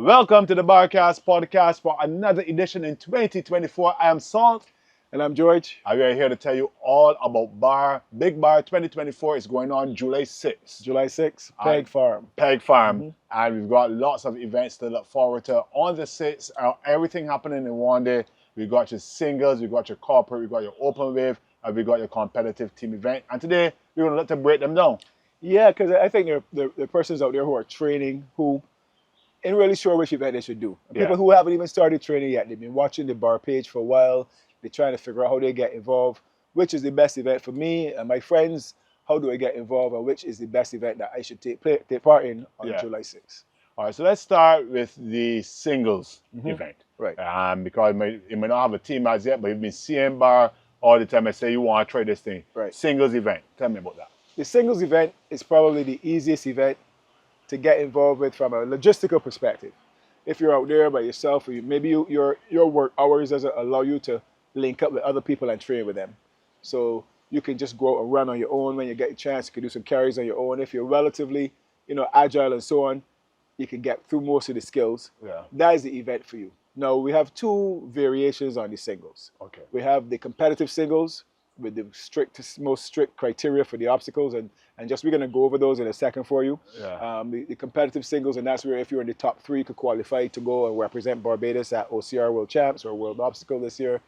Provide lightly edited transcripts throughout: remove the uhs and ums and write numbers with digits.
Welcome to the Barcast podcast for another edition in 2024. I am Salt. And I'm George. And we are here to tell you all about Big Bar 2024 is going on July 6th. July 6th, Peg Farm. Peg Farm. And we've got lots of events to look forward to on the 6th. Everything happening in one day. We've got your singles, we've got your corporate, we've got your open wave, and we've got your competitive team event. And today, we're going to let them break them down. Yeah, because I think there are persons out there who are training who ain't really sure which event they should do. People who haven't even started training yet, they've been watching the bar page for a while. They're trying to figure out how they get involved, which is the best event for me and my friends. How do I get involved, and which is the best event that I should take part in on July 6th? All right, so let's start with the singles event. Right. Because you may not have a team as yet, but you've been seeing bar all the time and say you want to try this thing. Right. Singles event. Tell me about that. The singles event is probably the easiest event to get involved with from a logistical perspective. If you're out there by yourself, or maybe your work hours doesn't allow you to link up with other people and train with them. So you can just go out and run on your own when you get a chance. You can do some carries on your own. If you're relatively, agile and so on, you can get through most of the skills. Yeah. That is the event for you. Now, we have two variations on the singles. Okay. We have the competitive singles with the most strict criteria for the obstacles, and just we're going to go over those in a second for you. Yeah. The competitive singles, and that's where if you're in the top three, you could qualify to go and represent Barbados at OCR World Champs or World Obstacle this year.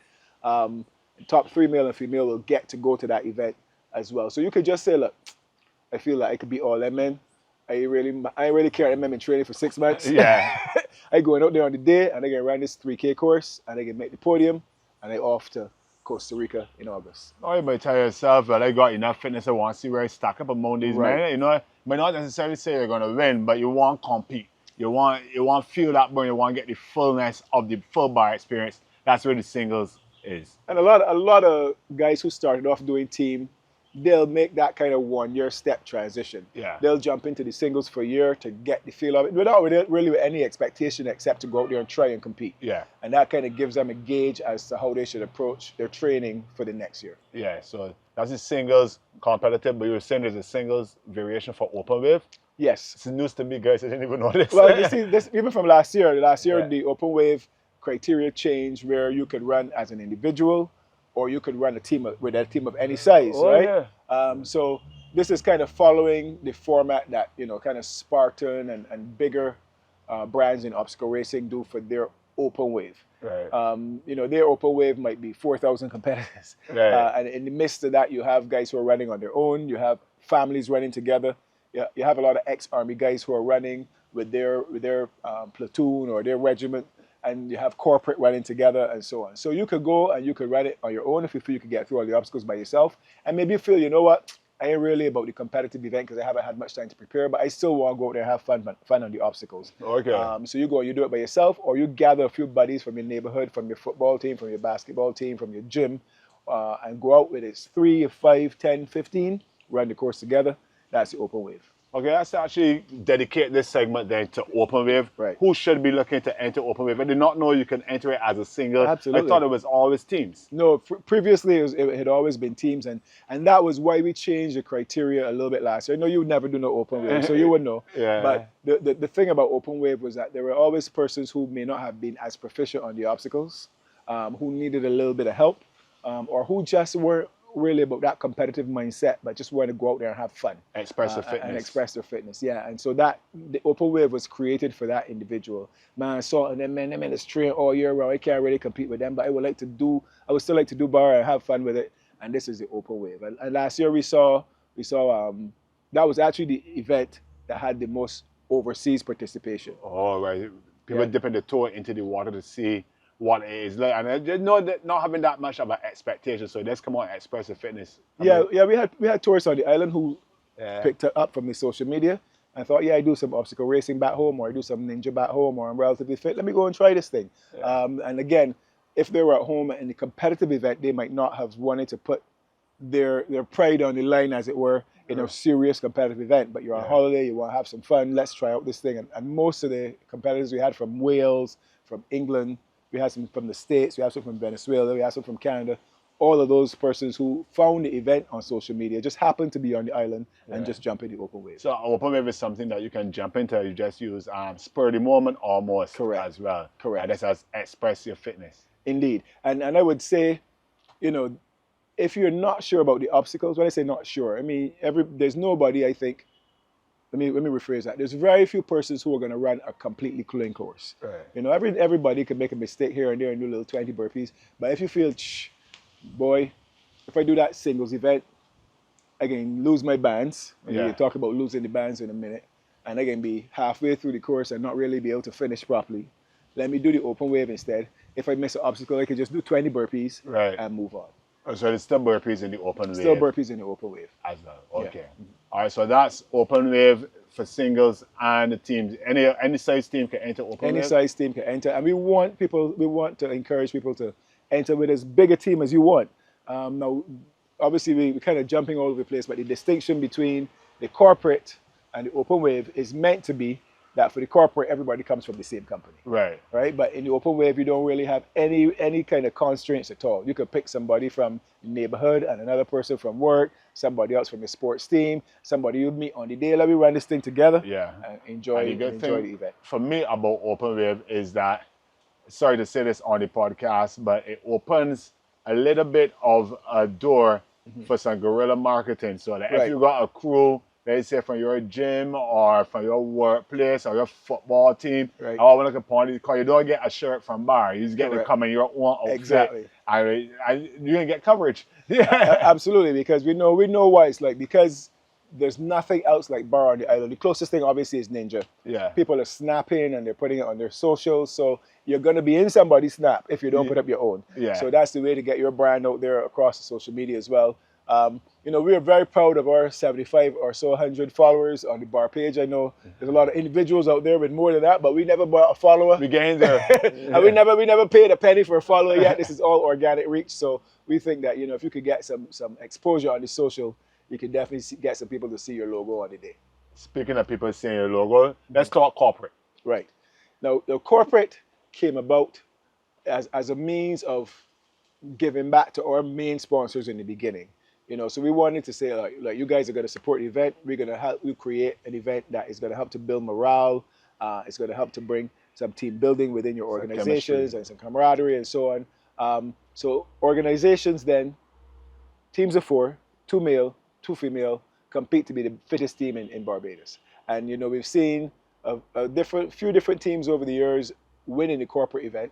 Top 3 male and female will get to go to that event as well. So you could just say, look, I feel like I could beat all them men. I ain't really care. I'm in training for 6 months. Yeah. I going out there on the day and I can run this 3K course and I can make the podium and I off to Costa Rica in August. Oh, you might tell yourself, well, I got enough fitness. I want to see where I stack up among these men. You might not necessarily say you're going to win, but you want to compete. You want to feel that burn. You want to get the fullness of the full bar experience. That's where the singles is. And a lot of guys who started off doing team, they'll make that kind of 1-year step transition. Yeah. They'll jump into the singles for a year to get the feel of it without really with any expectation except to go out there and try and compete. Yeah. And that kind of gives them a gauge as to how they should approach their training for the next year. Yeah, so that's the singles competitive, but you were saying there's a singles variation for open wave. Yes. It's news to me, guys. I didn't even know this. Well, you see, this even from last year. Yeah. The open wave criteria changed where you could run as an individual or you could run with a team of any size, right? Yeah. So this is kind of following the format that, kind of Spartan and bigger brands in obstacle racing do for their open wave. Right. Their open wave might be 4,000 competitors. Right. And in the midst of that, you have guys who are running on their own. You have families running together. You have a lot of ex-Army guys who are running with their platoon or their regiment. And you have corporate running together and so on. So you could go and you could run it on your own if you feel you could get through all the obstacles by yourself. And maybe you feel, you know what, I ain't really about the competitive event because I haven't had much time to prepare, but I still want to go out there and have fun on the obstacles. Okay. So you go and you do it by yourself, or you gather a few buddies from your neighborhood, from your football team, from your basketball team, from your gym, and go out with it. 3, 5, 10, 15, run the course together. That's the open wave. Okay, let's actually dedicate this segment then to open wave. Right. Who should be looking to enter open wave? I did not know you can enter it as a single. Absolutely. I thought it was always teams. No, previously it had always been teams, and that was why we changed the criteria a little bit last year. I know you would never do no open wave, so you wouldn't know. Yeah. But the thing about open wave was that there were always persons who may not have been as proficient on the obstacles, who needed a little bit of help, or who just weren't really about that competitive mindset, but just want to go out there and have fun. Express their fitness. And express their fitness, yeah. And so the open wave was created for that individual. Man, I saw them is train all year round. I can't really compete with them, but I would still like to do bar and have fun with it. And this is the open wave. And last year we saw that was actually the event that had the most overseas participation. Oh, right. People dipping the toe into the water to see what it is like, and just not having that much of an expectation, so let's come out and express the fitness. We had tourists on the island who picked it up from the social media and thought, I do some obstacle racing back home, or I do some ninja back home, or I'm relatively fit. Let me go and try this thing. Yeah. And again, if they were at home in the competitive event, they might not have wanted to put their pride on the line, as it were, in a serious competitive event. But you're on holiday, you want to have some fun. Let's try out this thing. And most of the competitors we had from Wales, from England. We had some from the States, we had some from Venezuela, we had some from Canada. all of those persons who found the event on social media just happened to be on the island and just jump in the open wave. So open wave is something that you can jump into. You just use spur of the moment almost as well. Correct. And that's express your fitness. Indeed. And I would say, you know, if you're not sure about the obstacles, when I say not sure, I mean there's nobody, I think. Let me rephrase that. There's very few persons who are going to run a completely clean course. Right. You know, everybody can make a mistake here and there and do little 20 burpees. But if you feel, boy, if I do that singles event, I can lose my bands. We'll talk about losing the bands in a minute. And I can be halfway through the course and not really be able to finish properly. Let me do the open wave instead. If I miss an obstacle, I can just do 20 burpees and move on. So there's still burpees in the open wave. Still burpees in the open wave. As well. Okay. Yeah. All right, so that's open wave for singles and the teams. Any size team can enter open wave? Any size team can enter. And we want to encourage people to enter with as big a team as you want. Now, obviously, we're kind of jumping all over the place, but the distinction between the corporate and the open wave is meant to be that for the corporate, everybody comes from the same company. Right. Right? But in the open wave, you don't really have any kind of constraints at all. You could pick somebody from the neighborhood and another person from work, somebody else from the sports team, somebody you meet on the day. Let me run this thing together. Yeah. And enjoy the event. For me, about open wave is that, sorry to say this on the podcast, but it opens a little bit of a door for some guerrilla marketing. So that if you got a crew, let's say from your gym or from your workplace or your football team, I want to look upon it because you don't get a shirt from bar. You just get to come in your own outfit. Exactly. You're going to get coverage. Absolutely, because we know what it's like, because there's nothing else like bar on the island. The closest thing obviously is Ninja. Yeah. People are snapping and they're putting it on their socials. So you're going to be in somebody's snap if you don't put up your own. Yeah. So that's the way to get your brand out there across the social media as well. You know, we are very proud of our 75 or so 100 followers on the bar page. I know there's a lot of individuals out there with more than that, but we never bought a follower. We gained there. And we never paid a penny for a follower yet. This is all organic reach. So we think that, you know, if you could get some exposure on the social, you can definitely get some people to see your logo on the day. Speaking of people seeing your logo, let's talk corporate. Right. Now, the corporate came about as a means of giving back to our main sponsors in the beginning. You know, so we wanted to say, like you guys are going to support the event. We're going to help you create an event that is going to help to build morale. It's going to help to bring some team building within your organizations and some camaraderie and so on. So organizations then, teams of 4, 2 male, 2 female, compete to be the fittest team in Barbados. And, you know, we've seen a few different teams over the years winning the corporate event.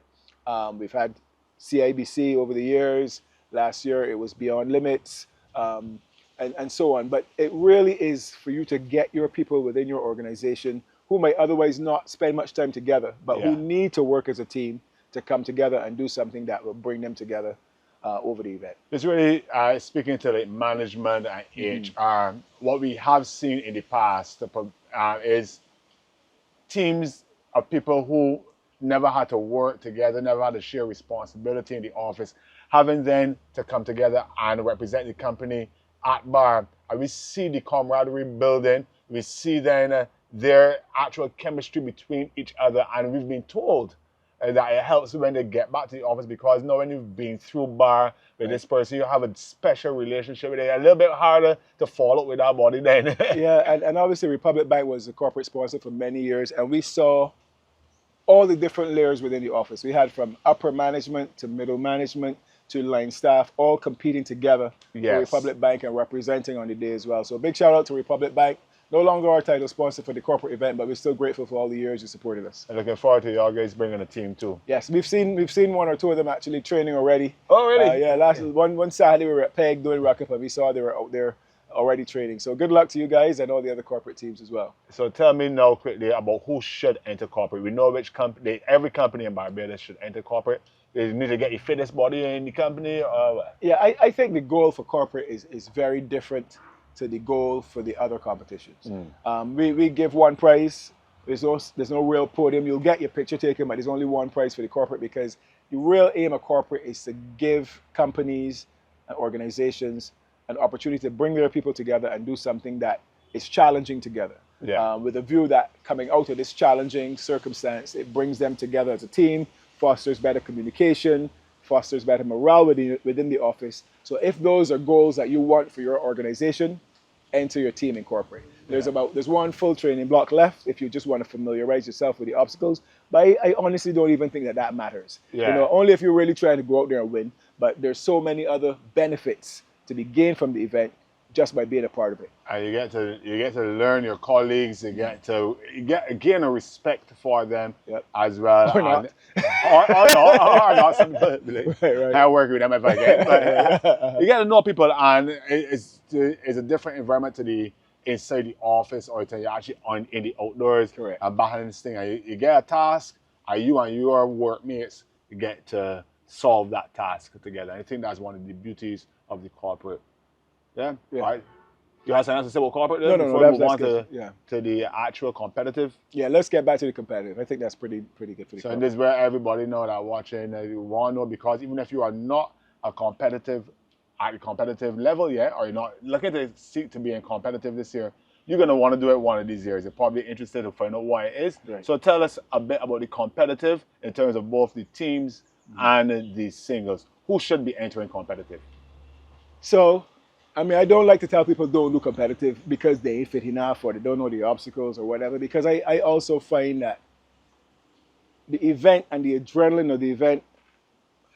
We've had CIBC over the years. Last year it was Beyond Limits. And so on. But it really is for you to get your people within your organization who might otherwise not spend much time together, but who need to work as a team to come together and do something that will bring them together over the event. It's really speaking to like management and HR. What we have seen in the past is teams of people who never had to work together, never had to share responsibility in the office, having then to come together and represent the company at bar. And we see the camaraderie building. We see then their actual chemistry between each other. And we've been told that it helps when they get back to the office, because now when you've been through bar with this person, you have a special relationship with it. A little bit harder to follow with that body then. and obviously Republic Bank was a corporate sponsor for many years. And we saw all the different layers within the office. We had from upper management to middle management to line staff, all competing together for Republic Bank and representing on the day as well. So big shout out to Republic Bank. No longer our title sponsor for the corporate event, but we're still grateful for all the years you supported us. And looking forward to y'all guys bringing a team too. Yes, we've seen 1 or 2 of them actually training already. Oh, really? Yeah, one Saturday we were at PEG doing Rock Up and we saw they were out there already training. So good luck to you guys and all the other corporate teams as well. So tell me now quickly about who should enter corporate. We know which company, every company in Barbados should enter corporate. They need to get your fittest body in the company or what? Yeah, I think the goal for corporate is very different to the goal for the other competitions. We give one prize. There's no real podium. You'll get your picture taken, but there's only one prize for the corporate, because the real aim of corporate is to give companies and organizations an opportunity to bring their people together and do something that is challenging together. With a view that coming out of this challenging circumstance, it brings them together as a team, fosters better communication, fosters better morale within the office. So if those are goals that you want for your organization, enter your team in corporate. There's one full training block left if you just want to familiarize yourself with the obstacles. But I honestly don't even think that matters. Yeah. Only if you're really trying to go out there and win. But there's so many other benefits to be gained from the event just by being a part of it. And you get to learn your colleagues. You get gain a respect for them as well. Or not. or not. Some people Right. I work with them if I can. But you get to know people, and it's a different environment to the inside the office or to you're actually in the outdoors. Correct. And behind this thing, and you get a task, and you and your workmates get to solve that task together. I think that's one of the beauties of the corporate. Yeah. Right. You have something else to say about corporate No, before we move on good. Yeah. to the actual competitive? Yeah, let's get back to the competitive. I think that's pretty good for the So corporate. this is where everybody know that watching, you want to know, because even if you are not at the competitive level yet, or you're not looking to seek to be in competitive this year, you're going to want to do it one of these years. You're probably interested to find out why it is. Right. So tell us a bit about the competitive in terms of both the teams and the singles. Who should be entering competitive? So, I don't like to tell people don't do competitive because they ain't fit enough or they don't know the obstacles or whatever, because I also find that the event and the adrenaline of the event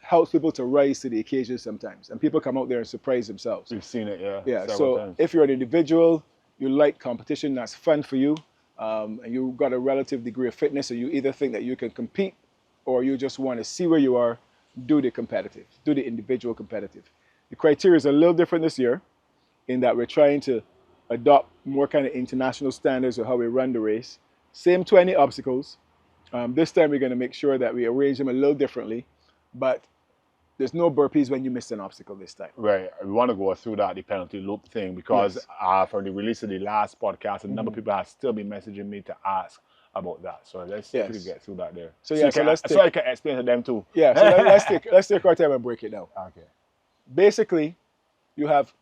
helps people to rise to the occasion sometimes. And people come out there and surprise themselves. We've seen it, Yeah, several so times. if you're an individual, you like competition, that's fun for you, and you've got a relative degree of fitness, so you either think that you can compete or you just want to see where you are, do the competitive, do the individual competitive. The criteria is a little different this year in that we're trying to adopt more kind of international standards of how we run the race. Same 20 obstacles. This time we're going to make sure that we arrange them a little differently, but there's no burpees when you miss an obstacle this time. Right. We want to go through that, the penalty loop thing, because from the release of the last podcast, a number of people have still been messaging me to ask about that. So let's quickly get through that there. So I can explain to them too. Yeah, so let's take our time and break it down. Okay. Basically, you have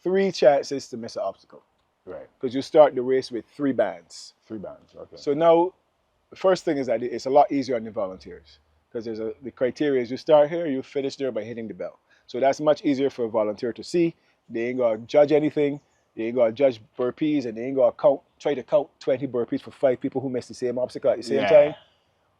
3 chances to miss an obstacle. Right. Because you start the race with 3 bands. 3 bands. Okay. So now, the first thing is that it's a lot easier on the volunteers, because the criteria is you start here, you finish there by hitting the bell. So that's much easier for a volunteer to see. They ain't gonna judge anything. They ain't gonna judge burpees, and they ain't gonna try to count 20 burpees for 5 people who missed the same obstacle at the same time.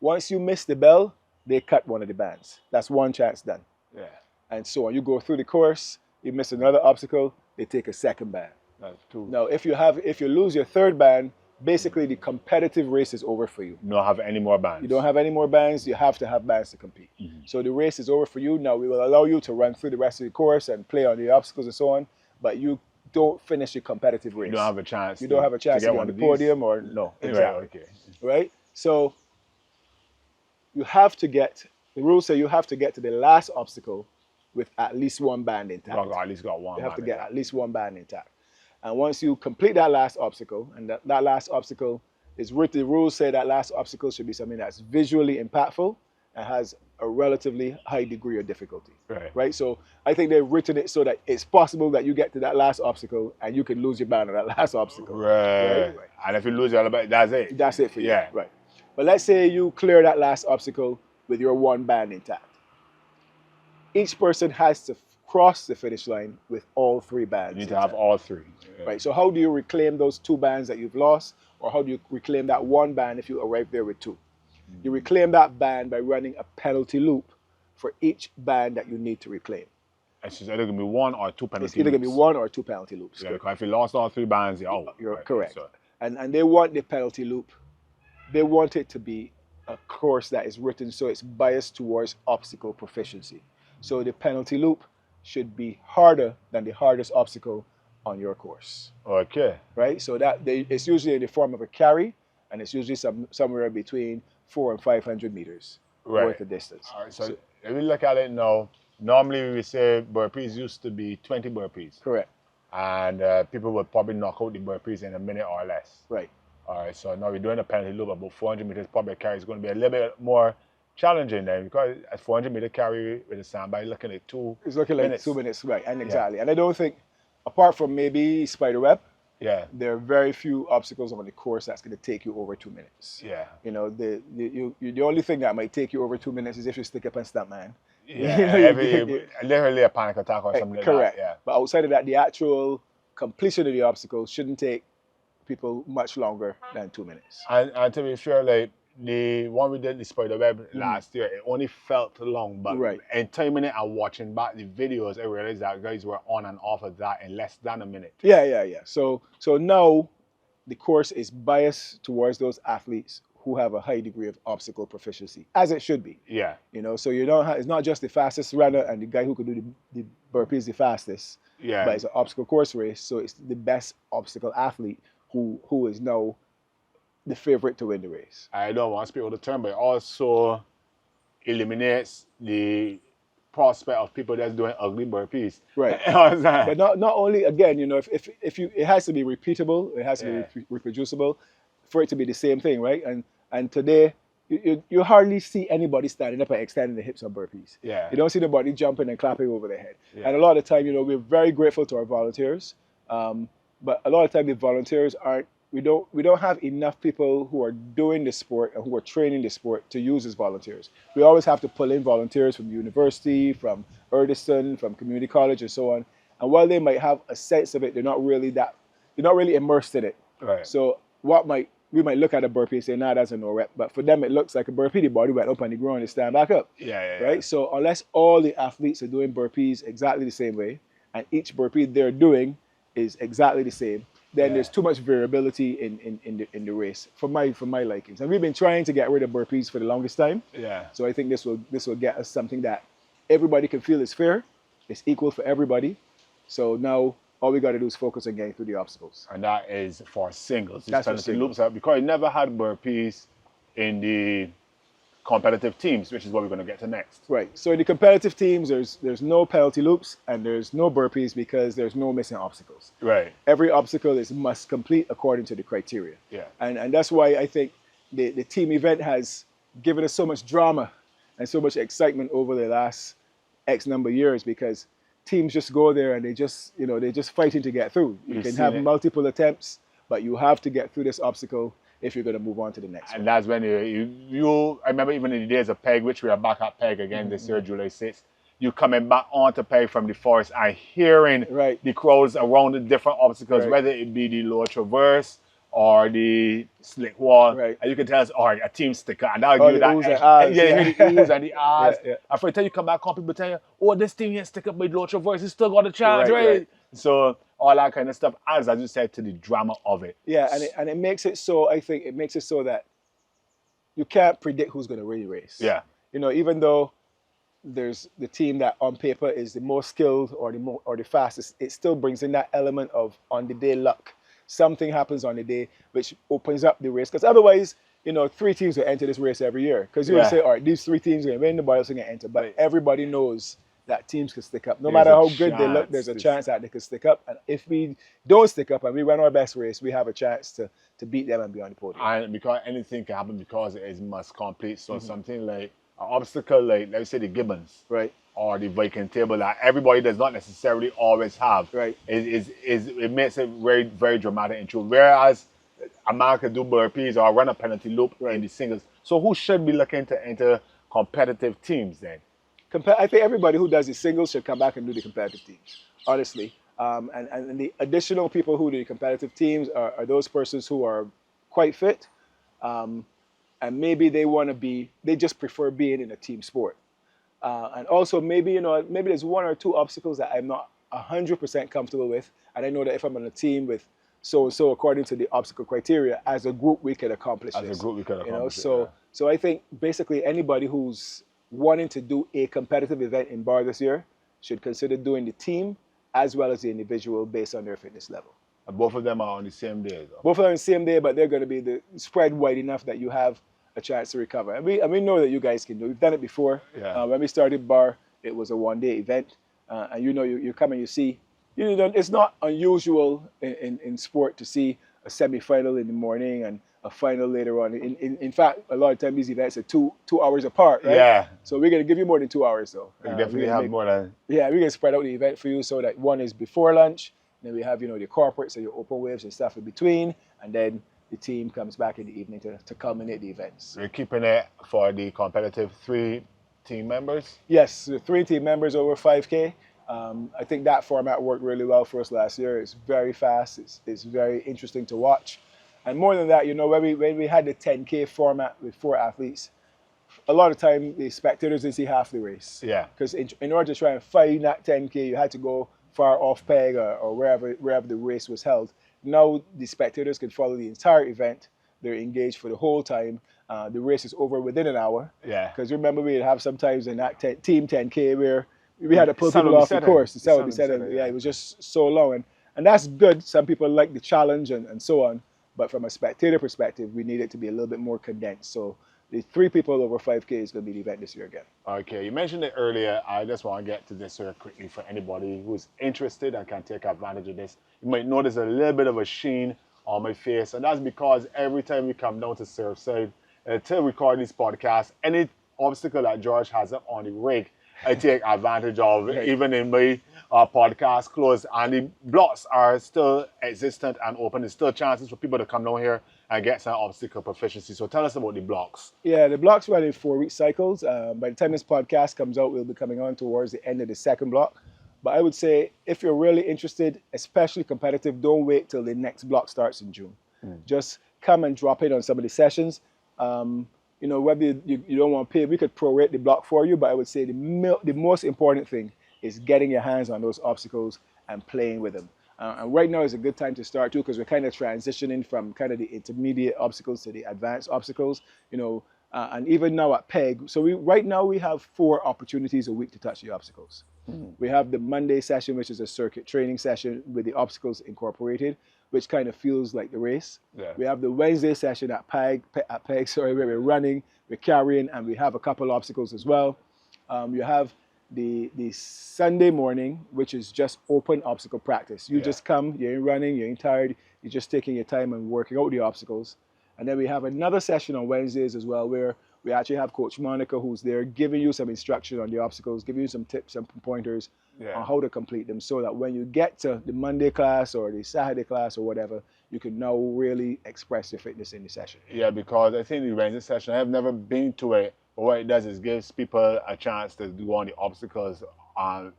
Once you miss the bell, they cut one of the bands. That's 1 chance done. Yeah. And so on. You go through the course, you miss another obstacle, they take a 2nd band. That's 2. Now, if you lose your 3rd band, basically the competitive race is over for you. You don't have any more bands. You don't have any more bands. You have to have bands to compete. So the race is over for you. Now we will allow you to run through the rest of the course and play on the obstacles and so on, but you don't finish your competitive race. You don't have a chance. You don't have a chance to get on the podium or no. Exactly. Right, okay. Right? So the rules say you have to get to the last obstacle with at least 1 band intact. You at least got 1. You have to get at least 1 band intact. And once you complete that last obstacle, and that last obstacle is written, the rules say that last obstacle should be something that's visually impactful and has a relatively high degree of difficulty. Right? So I think they've written it so that it's possible that you get to that last obstacle and you can lose your band on that last obstacle. Right. And if you lose your band, that's it. That's it for you. Yeah. Right. But let's say you clear that last obstacle with your 1 band intact. Each person has to cross the finish line with all 3 bands. You need to have all 3. Yeah. Right. So how do you reclaim those 2 bands that you've lost, or how do you reclaim that 1 band if you arrive there with 2? You reclaim that band by running a penalty loop for each band that you need to reclaim. It's either going to be 1 or 2 penalty loops. It's either going to be 1 or 2 penalty loops. Yeah, because if you lost all 3 bands, you're out. You're right. correct. So, And they want the penalty loop. They want it to be a course that is written so it's biased towards obstacle proficiency. So the penalty loop should be harder than the hardest obstacle on your course. Okay. Right? So it's usually in the form of a carry, and it's usually somewhere between 400 and 500 meters worth of distance. All right. So if we look at it now, normally we say burpees used to be 20 burpees. Correct. And people would probably knock out the burpees in a minute or less. Right. All right. So now we're doing a penalty loop about 400 meters. Probably a carry is going to be a little bit more challenging then, because a 400 meter carry with a sandbag, looking at 2 It's looking like minutes. 2 minutes, right? And exactly. And I don't think, apart from maybe spider web, Yeah. There are very few obstacles on the course that's going to take you over 2 minutes. Yeah. You know, the only thing that might take you over 2 minutes is if you stick up and stop, man. Yeah. You know, Literally a panic attack or something like correct. that. Yeah. But outside of that, the actual completion of the obstacle shouldn't take people much longer than 2 minutes. And to be fair, like the one we did the Spider Web last year, it only felt long, but in timing it and watching back the videos, I realized that guys were on and off of that in less than a minute. Yeah. So now the course is biased towards those athletes who have a high degree of obstacle proficiency, as it should be. Yeah. You know, so you don't have, it's not just the fastest runner and the guy who could do the burpees the fastest. Yeah. But it's an obstacle course race, so it's the best obstacle athlete who is now the favorite to win the race. I don't want to speak on the term, but it also eliminates the prospect of people that's doing ugly burpees. Right. But not only, again, you know, if you, it has to be repeatable, it has to be reproducible for it to be the same thing, right? And today, you hardly see anybody standing up and extending the hips on burpees. Yeah. You don't see nobody jumping and clapping over their head. Yeah. And a lot of the time, you know, we're very grateful to our volunteers, but a lot of the time the volunteers aren't. We don't have enough people who are doing the sport and who are training the sport to use as volunteers. We always have to pull in volunteers from university, from Urdeston, from community college, and so on. And while they might have a sense of it, they're not really immersed in it. Right. So we might look at a burpee and say, nah, that's a no rep. But for them, it looks like a burpee. The body went up and the ground, they stand back up. Yeah. Right? So unless all the athletes are doing burpees exactly the same way, and each burpee they're doing is exactly the same, then there's too much variability in the race for my likings. And we've been trying to get rid of burpees for the longest time. Yeah. So I think this will get us something that everybody can feel is fair, it's equal for everybody. So now all we got to do is focus on getting through the obstacles. And that is for singles. That's for singles. Loops out because I never had burpees in the competitive teams, which is what we're going to get to next. Right. So in the competitive teams, there's no penalty loops and there's no burpees because there's no missing obstacles. Right. Every obstacle is must complete according to the criteria. Yeah. And that's why I think the team event has given us so much drama and so much excitement over the last X number of years because teams just go there and they're just fighting to get through. You can have multiple attempts, but you have to get through this obstacle if you're going to move on to the next one. And that's when I remember even in the days of PEG, which we are back at PEG again this year, July 6th, you coming back onto PEG from the forest and hearing the crowds around the different obstacles, whether it be the lower traverse or the slick wall, and you can tell us, all right, a team sticker, and that'll give you that. The oohs and the ahs. After time you come back on, people tell you, oh, this team here stick up with lower traverse, it's still got a chance, right? So all that kind of stuff adds, as you said, to the drama of it. Yeah, and it makes it so, I think it makes it so that you can't predict who's going to really race. Yeah. You know, even though there's the team that on paper is the most skilled or the fastest, it still brings in that element of on the day luck. Something happens on the day which opens up the race. Because otherwise, you know, 3 teams will enter this race every year. Because you would say, all right, these 3 teams are going to win, nobody else is going to enter. But everybody knows that teams can stick up. No matter how good they look, there's a chance that they can stick up. And if we don't stick up and we run our best race, we have a chance to beat them and be on the podium. And because anything can happen because it is must complete. So something like an obstacle like, let's say the Gibbons. Right. Or the Viking table that everybody does not necessarily always have. Right. It makes it very, very dramatic and true. Whereas a man can do burpees or run a penalty loop in the singles. So who should be looking to enter competitive teams then? I think everybody who does the singles should come back and do the competitive teams, honestly. And the additional people who do the competitive teams are those persons who are quite fit, and maybe they just prefer being in a team sport. And also maybe there's 1 or 2 obstacles that I'm not 100% comfortable with, and I know that if I'm on a team with so according to the obstacle criteria, as a group we can accomplish this. As a group we can accomplish So I think basically anybody who's wanting to do a competitive event in bar this year should consider doing the team as well as the individual based on their fitness level. And both of them are on the same day, though? Both of them on the same day, but they're going to be spread wide enough that you have a chance to recover. And we know that you guys can do it. We've done it before. Yeah. When we started bar, it was a 1-day event. And you come and you see, it's not unusual in sport to see a semi-final in the morning and a final later on. In fact, a lot of times these events are two hours apart, right? Yeah. So we're going to give you more than 2 hours, though. We definitely have more than... Yeah, we're going to spread out the event for you so that one is before lunch, then we have, the corporate, so your open waves and stuff in between, and then the team comes back in the evening to culminate the events. We're keeping it for the competitive 3 team members? Yes, the 3 team members over 5K. I think that format worked really well for us last year. It's very fast. It's very interesting to watch. And more than that, when we had the 10K format with 4 athletes, a lot of time the spectators didn't see half the race. Yeah. Because in order to try and find that 10K, you had to go far off peg or wherever the race was held. Now the spectators can follow the entire event. They're engaged for the whole time. The race is over within an hour. Yeah. Because remember, we'd have sometimes in that team 10K where we had to pull people off the course. The sun would be setting. Yeah, it was just so long. And that's good. Some people like the challenge and so on. But from a spectator perspective, we need it to be a little bit more condensed. So the 3 people over 5K is going to be the event this year again. Okay, you mentioned it earlier. I just want to get to this here quickly for anybody who's interested and can take advantage of this. You might notice a little bit of a sheen on my face, and that's because every time we come down to Surfside to record these podcasts, any obstacle that George has up on the rig, I take advantage of, even in my podcast close. And the blocks are still existent and open. There's still chances for people to come down here and get some obstacle proficiency. So tell us about the blocks. Yeah, the blocks run in 4-week cycles. By the time this podcast comes out, we'll be coming on towards the end of the second block. But I would say if you're really interested, especially competitive, don't wait till the next block starts in June. Just come and drop in on some of the sessions. Whether you don't want to pay, we could prorate the block for you, but I would say the most important thing is getting your hands on those obstacles and playing with them. And right now is a good time to start too, because we're kind of transitioning from kind of the intermediate obstacles to the advanced obstacles, and even now at PEG. So right now we have 4 opportunities a week to touch the obstacles. We have the Monday session, which is a circuit training session with the obstacles incorporated, which kind of feels like the race. Yeah. We have the Wednesday session at PEG, where we're running, we're carrying, and we have a couple obstacles as well. You have the Sunday morning, which is just open obstacle practice. You just come, you ain't running, you ain't tired, you're just taking your time and working out the obstacles. And then we have another session on Wednesdays as well, where we actually have Coach Monica, who's there giving you some instruction on the obstacles, giving you some tips and pointers on how to complete them, so that when you get to the Monday class or the Saturday class or whatever, you can now really express your fitness in the session. Yeah, because I think the Wednesday session, I have never been to it, but what it does is gives people a chance to do on the obstacles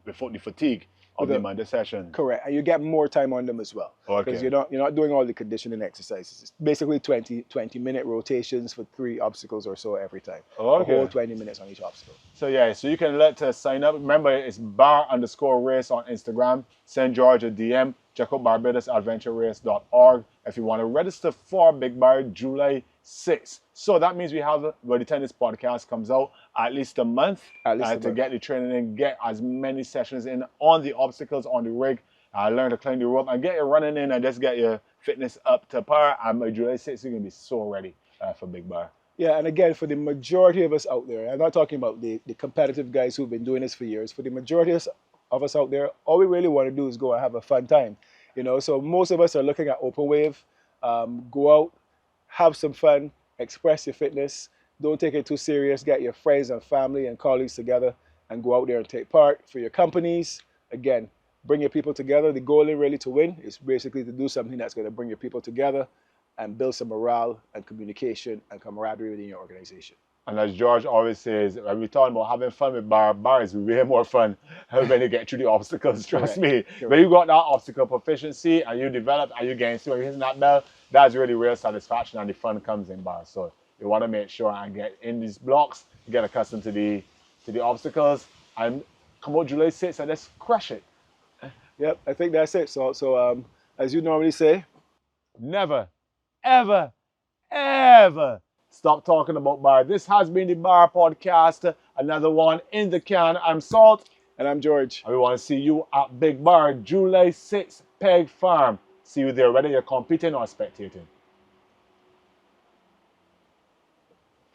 before the fatigue of the Monday session. Correct, and you get more time on them as well. Because you're not doing all the conditioning exercises. It's basically 20-minute rotations for 3 obstacles or so every time. A whole 20 minutes on each obstacle. So so you can let us sign up. Remember, it's bar_race on Instagram. Send George a DM. Check out BarbadoSAdventureRace.org if you want to register for Big Bar July 6th. So that means we have, by the time this podcast comes out, at least a month to get the training in, get as many sessions in on the obstacles, on the rig, learn to climb the rope, and get your running in and just get your fitness up to par. And by July 6th, you're going to be so ready for Big Bar. Yeah, and again, for the majority of us out there, I'm not talking about the competitive guys who've been doing this for years. For the majority of us out there, all we really want to do is go and have a fun time. So most of us are looking at open wave. Go out, have some fun, express your fitness. Don't take it too serious. Get your friends and family and colleagues together and go out there and take part. For your companies, again, bring your people together. The goal is really to win. It's basically to do something that's going to bring your people together and build some morale and communication and camaraderie within your organization. And as George always says, when we're talking about having fun with bar is way more fun when you get through the obstacles, trust me. When you got that obstacle proficiency and you develop and you get through and hitting that bell, that's really real satisfaction and the fun comes in bar. So you want to make sure and get in these blocks, get accustomed to the obstacles, and come out July 6th and let's crush it. Yep, I think that's it. So as you normally say, never, ever, ever stop talking about bar. This has been the Bar Podcast, another one in the can. I'm Salt. And I'm George. And we want to see you at Big Bar, July 6th, Peg Farm. See you there, whether you're competing or spectating.